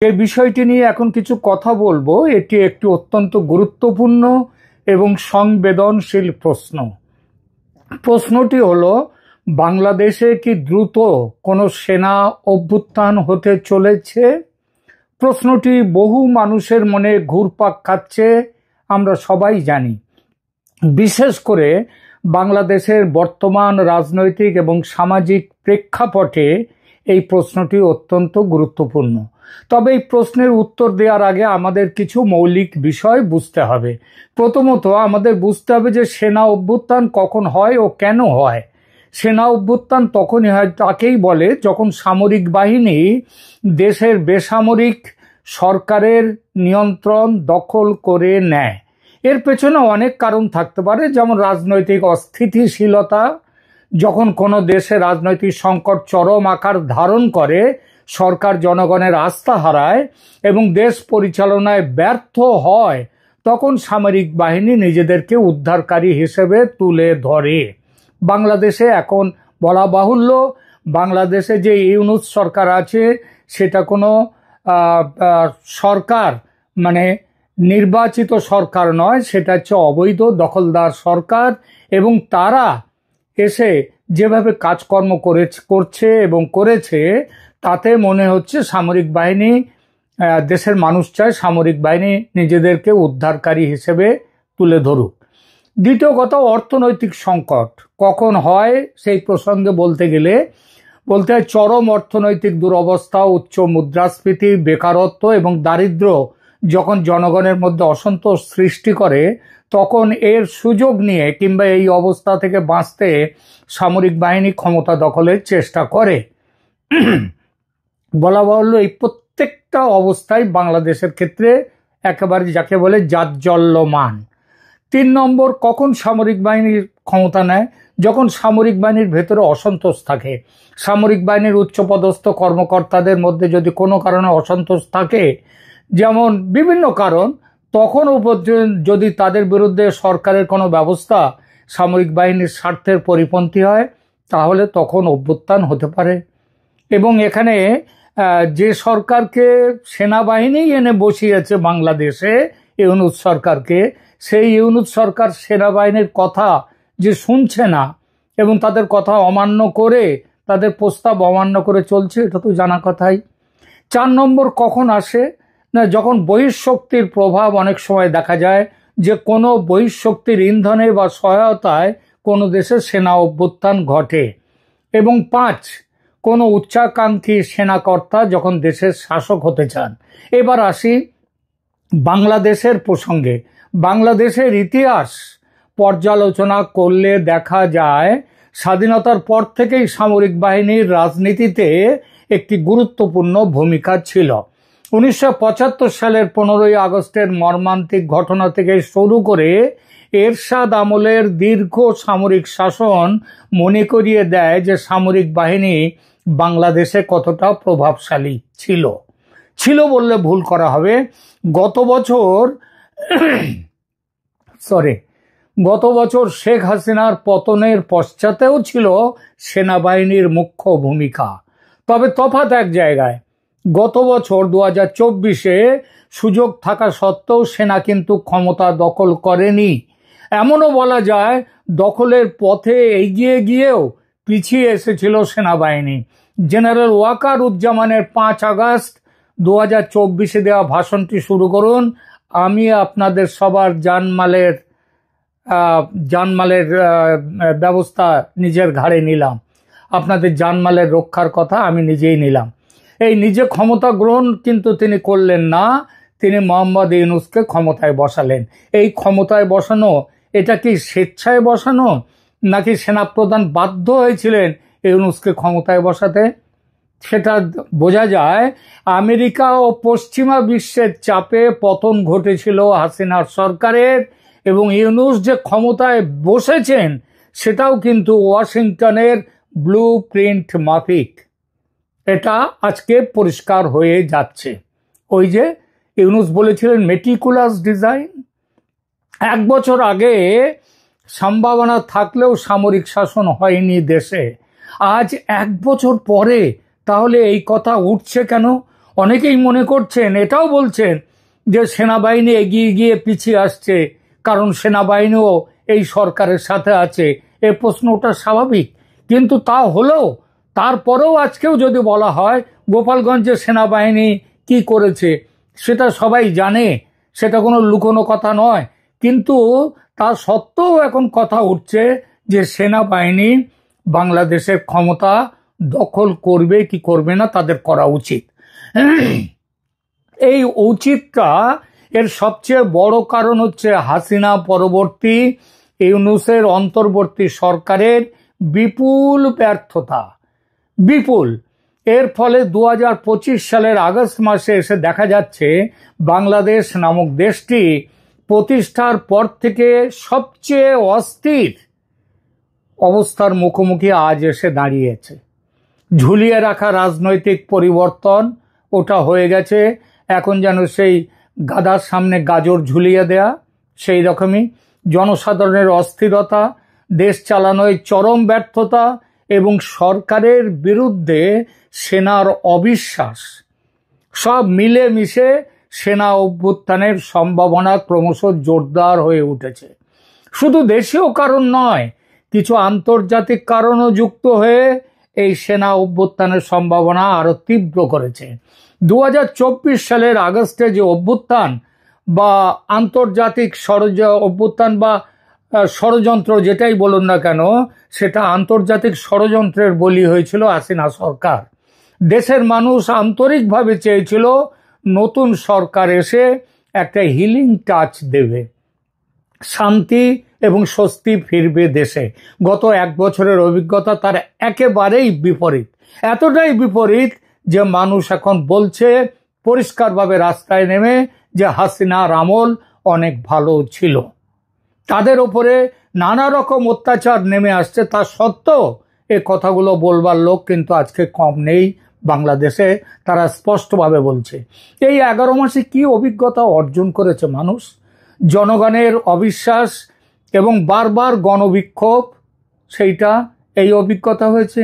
যে বিষয়টি নিয়ে এখন কিছু কথা বলবো, এটি একটি অত্যন্ত গুরুত্বপূর্ণ এবং সংবেদনশীল প্রশ্ন। প্রশ্নটি হলো, বাংলাদেশে কি দ্রুত কোনো সেনা অভ্যুত্থান হতে চলেছে? প্রশ্নটি বহু মানুষের মনে ঘুরপাক খাচ্ছে, আমরা সবাই জানি। বিশেষ করে বাংলাদেশের বর্তমান রাজনৈতিক এবং সামাজিক প্রেক্ষাপটে এই প্রশ্নটি অত্যন্ত গুরুত্বপূর্ণ। তবে এই প্রশ্নের উত্তর দেওয়ার আগে আমাদের কিছু মৌলিক বিষয় বুঝতে হবে। প্রথমত আমাদের বুঝতে হবে যে সেনা অভ্যুত্থান কখন হয় ও কেন হয়। সেনা অভ্যুত্থান তখনই হয়, তাকেই বলে যখন সামরিক বাহিনী দেশের বেসামরিক সরকারের নিয়ন্ত্রণ দখল করে নেয়। এর পেছনে অনেক কারণ থাকতে পারে, যেমন রাজনৈতিক অস্থিতিশীলতা, যখন কোনো দেশে রাজনৈতিক সংকট চরম আকার ধারণ করে, সরকার জনগণের আস্থা হারায় এবং দেশ পরিচালনায় ব্যর্থ হয়, তখন সামরিক বাহিনী নিজেদেরকে উদ্ধারকারী হিসেবে তুলে ধরে। বাংলাদেশে এখন বলা বাহুল্য, বাংলাদেশে যে ইউনূস সরকার আছে সেটা কোনো সরকার মানে নির্বাচিত সরকার নয়, সেটা হচ্ছে অবৈধ দখলদার সরকার। এবং তারা এসে যেভাবে কাজকর্ম করছে এবং করেছে, তাতে মনে হচ্ছে সামরিক বাহিনী, দেশের মানুষ চায় সামরিক বাহিনী নিজেদেরকে উদ্ধারকারী হিসেবে তুলে ধরুক। দ্বিতীয় কথা, অর্থনৈতিক সংকট কখন হয় সেই প্রসঙ্গে বলতে হয় চরম অর্থনৈতিক দুরবস্থা, উচ্চ মুদ্রাস্ফীতি, বেকারত্ব এবং দারিদ্র্য যখন জনগণের মধ্যে অসন্তোষ সৃষ্টি করে, তখন এর সুযোগ নিয়ে কিংবা এই অবস্থা থেকে বাঁচতে সামরিক বাহিনী ক্ষমতা দখলের চেষ্টা করে। বলা বাহুল্য, এই প্রত্যেকটা অবস্থায় বাংলাদেশের ক্ষেত্রে একেবারে যাকে বলে জাজ্জল্যমান। 3 নম্বর, কখন সামরিক বাহিনীর ক্ষমতা নেয়? যখন সামরিক বাহিনীর ভেতরে অসন্তোষ থাকে। সামরিক বাহিনীর উচ্চপদস্থ কর্মকর্তাদের মধ্যে যদি কোনো কারণে অসন্তোষ থাকে, যেমন বিভিন্ন কারণ, তখনও যদি তাদের বিরুদ্ধে সরকারের কোনো ব্যবস্থা সামরিক বাহিনীর স্বার্থের পরিপন্থী হয়, তাহলে তখন অভ্যুত্থান হতে পারে। এবং এখানে যে সরকারকে সেনাবাহিনী এনে বসিয়েছে বাংলাদেশে, ইউনূস সরকারকে, সেই ইউনূস সরকার সেনাবাহিনীর কথা যে শুনছে না এবং তাদের কথা অমান্য করে, তাদের প্রস্তাব অমান্য করে চলছে, এটা তো জানা কথাই। 4 নম্বর, কখন আসে না, যখন বহিঃশক্তির প্রভাব অনেক সময় দেখা যায় যে কোনো বহিঃশক্তির ইন্ধনে বা সহায়তায় কোনো দেশে সেনা অভ্যুত্থান ঘটে। এবং 5, কোনো উচ্চাকাঙ্ক্ষী সেনাকর্তা যখন দেশের শাসক হতে চান। এবার আসি বাংলাদেশের প্রসঙ্গে। বাংলাদেশের ইতিহাস পর্যালোচনা করলে দেখা যায়, স্বাধীনতার পর থেকেই সামরিক বাহিনীর রাজনীতিতে একটি গুরুত্বপূর্ণ ভূমিকা ছিল। 1975 সালের 15ই আগস্টের মর্মান্তিক ঘটনা থেকে শুরু করে এরশাদ আমলের দীর্ঘ সামরিক শাসন মনে করিয়ে দেয় যে সামরিক বাহিনী বাংলাদেশে কতটা প্রভাবশালী ছিল বললে ভুল করা হবে। গত বছর শেখ হাসিনার পতনের পশ্চাতেও ছিল সেনাবাহিনীর মুখ্য ভূমিকা। তবে তফাৎ এক জায়গায়, গত বছর 2024-এ সুযোগ থাকা সত্ত্বেও সেনা কিন্তু ক্ষমতা দখল করেনি। এমনও বলা যায়, দখলের পথে এগিয়ে গিয়েও পিছিয়ে এসেছিল সেনাবাহিনী। জেনারেল ওয়াকারুজ্জামানের 5 আগস্ট 2024-এ দেওয়া ভাষণটি শুরু করুন, আমি আপনাদের সবার জানমালের ব্যবস্থা নিজের ঘাড়ে নিলাম, আপনাদের জানমালের রক্ষার কথা আমি নিজেই নিলাম। এই নিজে ক্ষমতা গ্রহণ কিন্তু তিনি করলেন না, তিনি মোহাম্মদ ইউনূসকে ক্ষমতায় বসালেন। এই ক্ষমতায় বসানো, এটা কি স্বেচ্ছায় বসানো, নাকি সেনাপ্রধান বাধ্য হয়েছিলেন ইউনূসকে ক্ষমতায় বসাতে? সেটা বোঝা যায় আমেরিকা ও পশ্চিমা বিশ্বের চাপে পতন ঘটেছিল হাসিনার সরকারের, এবং ইউনূস যে ক্ষমতায় বসেছেন সেটাও কিন্তু ওয়াশিংটনের ব্লু প্রিন্ট মাফিক। এটা আজকে পরিষ্কার হয়ে যাচ্ছে। ওই যে ইউনূস বলেছিলেন মেটিকুলাস ডিজাইন। 1 বছর আগে সম্ভাবনা থাকলেও সামরিক শাসন হয়নি দেশে। আজ 1 বছর পরে তাহলে এই কথা উঠছে কেন? অনেকেই মনে করছেন, এটাও বলছেন যে সেনাবাহিনী এগিয়ে গিয়ে পিছিয়ে আসছে, কারণ সেনাবাহিনীও এই সরকারের সাথে আছে। এই প্রশ্নটা স্বাভাবিক, কিন্তু তা হলেও তারপরেও আজকেও যদি বলা হয় গোপালগঞ্জের সেনাবাহিনী কি করেছে সেটা সবাই জানে, সেটা কোনো লুকোনো কথা নয়। কিন্তু তা সত্ত্বেও এখন কথা উঠছে যে সেনাবাহিনী বাংলাদেশের ক্ষমতা দখল করবে কি করবে না, তাদের করা উচিত। এই উচিতটা এর সবচেয়ে বড় কারণ হচ্ছে হাসিনা পরবর্তী ইউনূসের অন্তর্বর্তী সরকারের বিপুল ব্যর্থতা। বিপুল। এর ফলে 2025 সালের আগস্ট মাসে এসে দেখা যাচ্ছে বাংলাদেশ নামক দেশটি প্রতিষ্ঠার পর থেকে সবচেয়ে অস্থির অবস্থার মুখোমুখি আজ এসে দাঁড়িয়েছে। ঝুলিয়ে রাখা রাজনৈতিক পরিবর্তন ওটা হয়ে গেছে এখন যেন সেই গাদার সামনে গাজর ঝুলিয়ে দেয়া, সেই রকমই জনসাধারণের অস্থিরতা, দেশ চালানোয় চরম ব্যর্থতা এবং সরকারের বিরুদ্ধে সেনার অবিশ্বাস, সব মিলে মিশে সেনা অভ্যুত্থানের সম্ভাবনা ক্রমশ জোরদার হয়ে উঠেছে। শুধু দেশীয় কারণ নয়, কিছু আন্তর্জাতিক কারণও যুক্ত হয়ে এই সেনা অভ্যুত্থানের সম্ভাবনা আরো তীব্র করেছে। 2024 সালের আগস্টে যে অভ্যুত্থান বা আন্তর্জাতিক অভ্যুত্থান বা ষড়যন্ত্র যেটাই বলুন না কেন, সেটা আন্তর্জাতিক ষড়যন্ত্রের বলি হয়েছিল হাসিনা সরকার। দেশের মানুষ আন্তরিকভাবে চেয়েছিল নতুন সরকার এসে একটা হিলিং টাচ দেবে, শান্তি এবং স্বস্তি ফিরবে দেশে। গত 1 বছরের অভিজ্ঞতা তার একেবারেই বিপরীত। এতটাই বিপরীত যে মানুষ এখন বলছে পরিষ্কারভাবে রাস্তায় নেমে যে হাসিনার আমল অনেক ভালো ছিল। তাদের উপরে নানা রকম অত্যাচার নেমে আসছে, তা সত্ত্বেও এই কথাগুলো বলবার লোক কিন্তু আজকে কম নেই বাংলাদেশে। তারা স্পষ্টভাবে বলছে এই 11 মাসে কি অভিজ্ঞতা অর্জন করেছে মানুষ। জনগণের অবিশ্বাস এবং বারবার গণবিক্ষোভ, সেইটা এই অভিজ্ঞতা হয়েছে।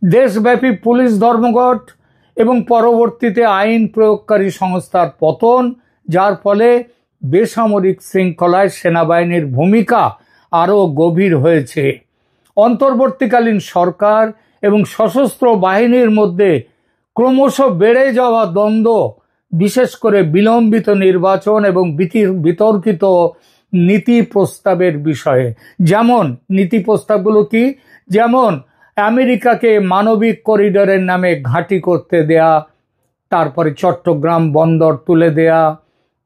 দেশব্যাপী পুলিশ ধর্মঘট এবং পরবর্তীতে আইন প্রয়োগকারী সংস্থার পতন, যার ফলে বেসামরিক শৃঙ্খলায় সেনাবাহিনীর ভূমিকা আরও গভীর হয়েছে। অন্তর্বর্তীকালীন সরকার এবং সশস্ত্র বাহিনীর মধ্যে ক্রমশ বেড়ে যাওয়া দ্বন্দ্ব, বিশেষ করে বিলম্বিত নির্বাচন এবং বিতর্কিত নীতি প্রস্তাবের বিষয়ে। যেমন নীতি প্রস্তাবগুলো কি? যেমন আমেরিকাকে মানবিক করিডোরের নামে ঘাঁটি করতে দেয়া, তারপরে চট্টগ্রাম বন্দর তুলে দেয়া,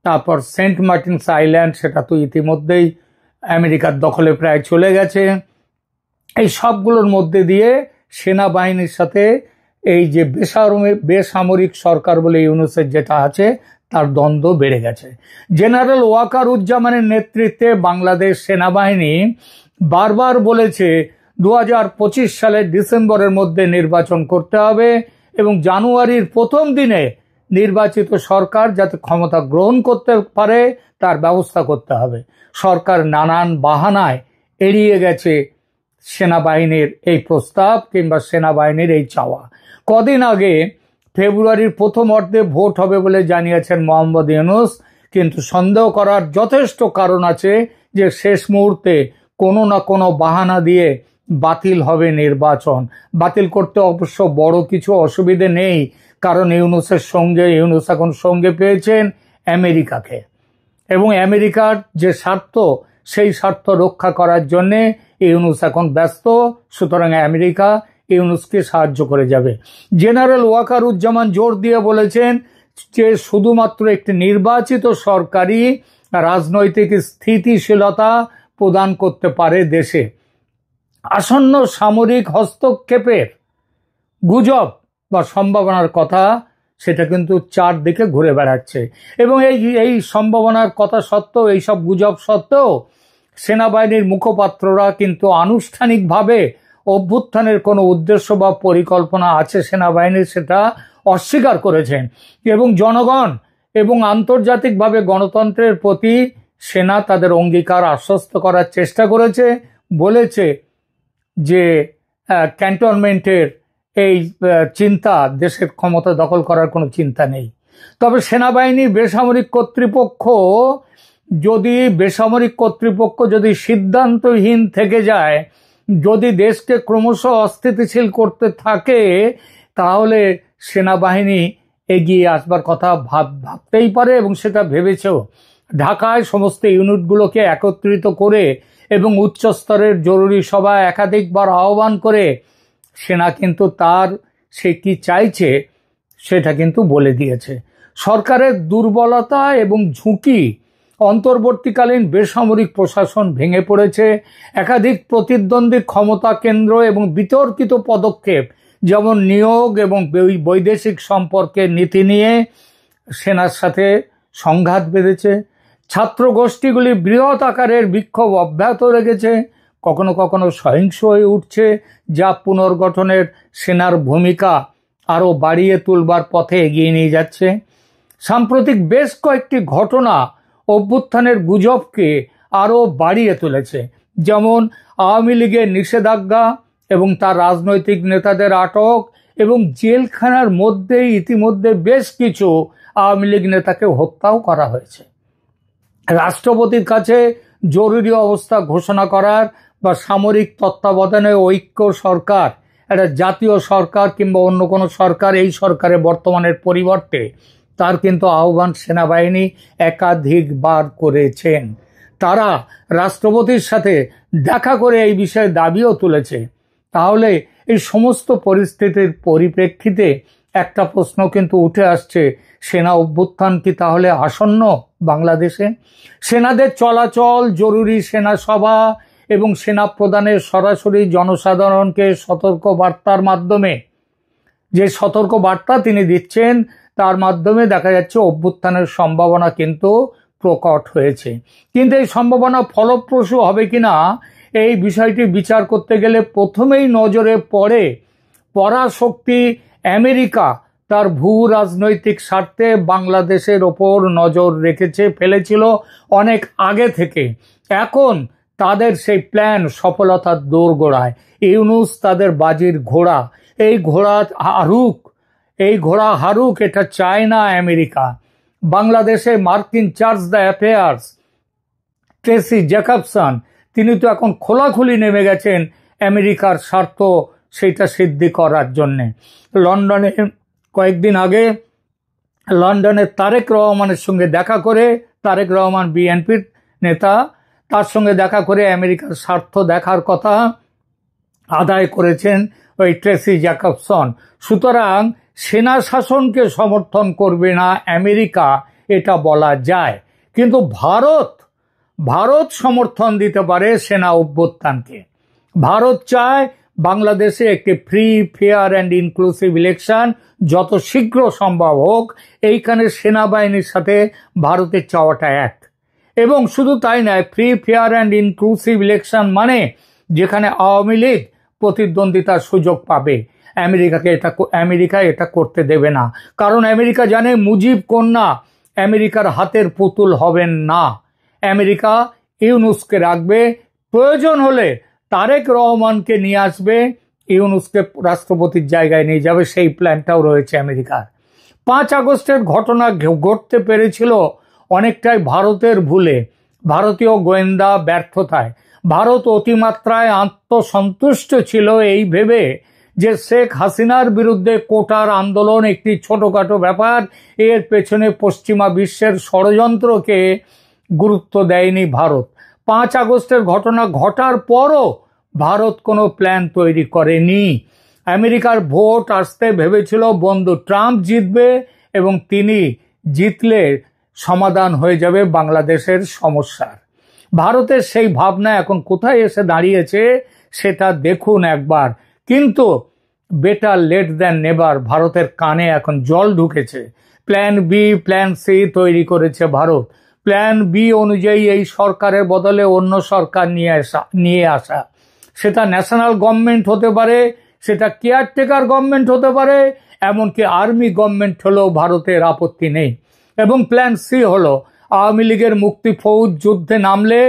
তারপর সেন্ট মার্টিনস আইল্যান্ড, সেটা তো ইতিমধ্যেই আমেরিকার দখলে প্রায় চলে গেছে। এই সবগুলোর মধ্যে দিয়ে সেনাবাহিনীর সাথে এই যে বেসামরিক সরকার বলে ইউনূসের যেটা আছে তার দ্বন্দ্ব বেড়ে গেছে। জেনারেল ওয়াকারুজ্জামানের নেতৃত্বে বাংলাদেশ সেনাবাহিনী বারবার বলেছে 2025 সালের ডিসেম্বরের মধ্যে নির্বাচন করতে হবে এবং জানুয়ারির প্রথম দিনে নির্বাচিত সরকার যাতে ক্ষমতা গ্রহণ করতে পারে তার ব্যবস্থা করতে হবে। সরকার নানান বাহানায় এড়িয়ে গেছে সেনাবাহিনীর এই প্রস্তাব কিংবা সেনাবাহিনীর এই চাওয়া। কদিন আগে ফেব্রুয়ারির প্রথম অর্ধে ভোট হবে বলে জানিয়েছেন মোহাম্মদ ইউনূস, কিন্তু সন্দেহ করার যথেষ্ট কারণ আছে যে শেষ মুহূর্তে কোনো না কোনো বাহানা দিয়ে বাতিল হবে নির্বাচন। বাতিল করতে অবশ্য বড় কিছু অসুবিধে নেই, কারণ ইউনূস এখন সঙ্গে পেয়েছেন আমেরিকাকে, এবং আমেরিকার যে স্বার্থ সেই স্বার্থ রক্ষা করার জন্য ইউনূস এখন ব্যস্ত। সুতরাং আমেরিকা ইউনূসকে সাহায্য করে যাবে। জেনারেল ওয়াকারুজ্জামান জোর দিয়ে বলেছেন যে শুধুমাত্র একটি নির্বাচিত সরকারই রাজনৈতিক স্থিতিশীলতা প্রদান করতে পারে দেশে। আসন্ন সামরিক হস্তক্ষেপের গুজব বা সম্ভাবনার কথা সেটা কিন্তু চারদিকে ঘুরে বেড়াচ্ছে, এবং এই সম্ভাবনার কথা সত্ত্বেও, এইসব গুজব সত্ত্বেও সেনাবাহিনীর মুখপাত্ররা কিন্তু আনুষ্ঠানিকভাবে অভ্যুত্থানের কোনো উদ্দেশ্য বা পরিকল্পনা আছে সেনাবাহিনীর সেটা অস্বীকার করেছেন, এবং জনগণ এবং আন্তর্জাতিকভাবে গণতন্ত্রের প্রতি সেনা তাদের অঙ্গীকার আশ্বস্ত করার চেষ্টা করেছে। বলেছে যে ক্যান্টনমেন্টের এই চিন্তা, দেশের ক্ষমতা দখল করার কোনো চিন্তা নেই। তবে সেনাবাহিনী বেসামরিক কর্তৃপক্ষ যদি সিদ্ধান্তহীন থেকে যায়, যদি দেশকে ক্রমশ অস্থিতিশীল করতে থাকে, তাহলে সেনাবাহিনী এগিয়ে আসবার কথা ভাবতেই পারে এবং সেটা ভেবেছেও। ঢাকায় সমস্ত ইউনিটগুলোকে একত্রিত করে এবং উচ্চ স্তরের জরুরি সভা একাধিকবার আহ্বান করে সেনা কিন্তু সে কি চাইছে সেটা কিন্তু বলে দিয়েছে। সরকারের দুর্বলতা এবং ঝুঁকি, অন্তর্বর্তীকালীন বেসামরিক প্রশাসন ভেঙে পড়েছে, একাধিক প্রতিদ্বন্দ্বী ক্ষমতা কেন্দ্র এবং বিতর্কিত পদক্ষেপ যেমন নিয়োগ এবং বৈদেশিক সম্পর্কের নীতি নিয়ে সেনার সাথে সংঘাত বেঁধেছে। ছাত্র গোষ্ঠীগুলি বৃহৎ আকারের বিক্ষোভ অব্যাহত রেখেছে, কখনো কখনো সহিংস হয়ে উঠছে, যা পুনর্গঠনের সেনার ভূমিকা আরও বাড়িয়ে তুলবার পথে এগিয়ে নিয়ে যাচ্ছে। সাম্প্রতিক বেশ কয়েকটি ঘটনা অভ্যুত্থানের গুজবকে আরও বাড়িয়ে তুলেছে, যেমন আওয়ামী লীগের নিষেধাজ্ঞা এবং তার রাজনৈতিক নেতাদের আটক, এবং জেলখানার মধ্যেই ইতিমধ্যে বেশ কিছু আওয়ামী লীগ নেতাকে হত্যাও করা হয়েছে। রাষ্ট্রপতির কাছে জরুরি অবস্থা ঘোষণা করার বা সামরিক তত্ত্বাবধানে ঐক্য সরকার, একটা জাতীয় সরকার কিংবা অন্য কোনো সরকার, এই সরকারের বর্তমানের পরিবর্তে তার কিন্তু আহ্বান সেনাবাহিনী একাধিকবার করেছেন। তারা রাষ্ট্রপতির সাথে দেখা করে এই বিষয়ে দাবিও তুলেছে। তাহলে এই সমস্ত পরিস্থিতির পরিপ্রেক্ষিতে একটা প্রশ্ন কিন্তু উঠে আসছে, সেনা অভ্যুত্থান কি তাহলে আসন্ন বাংলাদেশে? সেনাদের চলাচল, জরুরি সেনা সভা এবং সেনা প্রধানের সরাসরি জনসাধারণকে সতর্ক বার্তার মাধ্যমে, যে সতর্ক বার্তা তিনি দিচ্ছেন তার মাধ্যমে দেখা যাচ্ছে অভ্যুত্থানের সম্ভাবনা কিন্তু প্রকট হয়েছে। কিন্তু এই সম্ভাবনা ফলপ্রসূ হবে কিনা এই বিষয়টি বিচার করতে গেলে প্রথমেই নজরে পড়ে পরাশক্তি আমেরিকা তার ভূ রাজনৈতিক স্বার্থে বাংলাদেশের ওপর নজর ফেলেছিল অনেক আগে থেকে। এখন তাদের সেই প্ল্যান সফলতার দোরগোড়ায়। ইউনূস তাদের বাজির ঘোড়া, এই ঘোড়া হারুক এটা চায় না আমেরিকা। বাংলাদেশে মার্কিন chargé d'affaires Tracey Jacobson, তিনি তো এখন খোলাখুলি নেমে গেছেন আমেরিকার স্বার্থ সেটা সিদ্ধি করার জন্যে। লন্ডনে কয়েকদিন আগে লন্ডনের তারেক রহমানের সঙ্গে দেখা করে, তারেক রহমান বিএনপির নেতা, তার সঙ্গে দেখা করে আমেরিকার স্বার্থ দেখার কথা আদায় করেছেন ওই ট্রেসি জ্যাকবসন। সুতরাং সেনা শাসনকে সমর্থন করবে না আমেরিকা এটা বলা যায়, কিন্তু ভারত সমর্থন দিতে পারে সেনা অভ্যুত্থানকে। ভারত চায় বাংলাদেশে একটি free, fair and inclusive election যত শীঘ্র সম্ভব হোক। এইখানে সেনাবাহিনীর সাথে ভারতের চাওয়াটা এক। এবং শুধু তাই নয়, free, fair and inclusive election মানে যেখানে আওয়ামী লীগ প্রতিদ্বন্দ্বিতার সুযোগ পাবে। আমেরিকা এটা করতে দেবে না, কারণ আমেরিকা জানে মুজিব কন্যা আমেরিকার হাতের পুতুল হবেন না। আমেরিকা ইউনূসকে রাখবে, প্রয়োজন হলে তারেক রহমানকে নিয়ে আসবে, ইউনূসকে রাষ্ট্রপতির জায়গায় নিয়ে যাবে, সেই প্ল্যানটাও রয়েছে আমেরিকার। 5 আগস্টের ঘটনা ঘটতে পেরেছিল অনেকটাই ভারতের ভুলে, ভারতীয় গোয়েন্দা ব্যর্থতায়। ভারত অতিমাত্রায় আত্মসন্তুষ্ট ছিল এই ভেবে যে শেখ হাসিনার বিরুদ্ধে কোটার আন্দোলন একটি ছোটখাটো ব্যাপার, এর পেছনে পশ্চিমা বিশ্বের ষড়যন্ত্রকে গুরুত্ব দেয়নি ভারত। 5 আগস্টের ঘটনা ঘটার পরও ভারত কোনো প্ল্যান তৈরি করেনি। আমেরিকার ভোট আসতে ভেবেছিল বন্ধু ট্রাম্প জিতবে এবং তিনি জিতলে সমাধান হয়ে যাবে বাংলাদেশের সমস্যার। ভারতের সেই ভাবনা এখন কোথায় এসে দাঁড়িয়েছে সেটা দেখুন একবার। কিন্তু বেটার লেট দ্যান নেভার, ভারতের কানে এখন জল ঢুকেছে। প্ল্যান বি, প্ল্যান সি তৈরি করেছে ভারত। প্ল্যান বি অনুযায়ী এই সরকারের বদলে অন্য সরকার নিয়ে আসা, সেটা ন্যাশনাল গভর্নমেন্ট হতে পারে, সেটা কেয়ারটেকার গভর্নমেন্ট হতে পারে, এমনকি আর্মি গভর্নমেন্ট হলেও ভারতের আপত্তি নেই। এবং প্ল্যান সি হলো আওয়ামী লীগের মুক্তি ফৌজ যুদ্ধে নামলে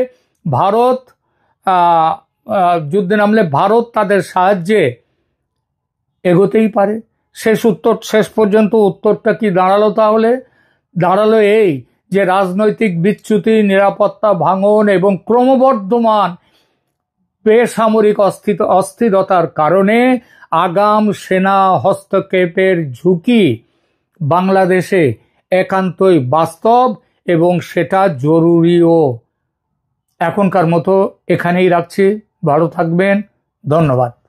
ভারত তাদের সাহায্যে এগোতেই পারে। শেষ পর্যন্ত উত্তরটা কি দাঁড়ালো তাহলে? দাঁড়ালো এই যে রাজনৈতিক বিচ্যুতি, নিরাপত্তা ভাঙন এবং ক্রমবর্ধমান বেসামরিক অস্থিরতার কারণে আগাম সেনা হস্তক্ষেপের ঝুঁকি বাংলাদেশে একান্তই বাস্তব এবং সেটা জরুরিও। এখনকার মতো এখানেই রাখছি। ভালো থাকবেন। ধন্যবাদ।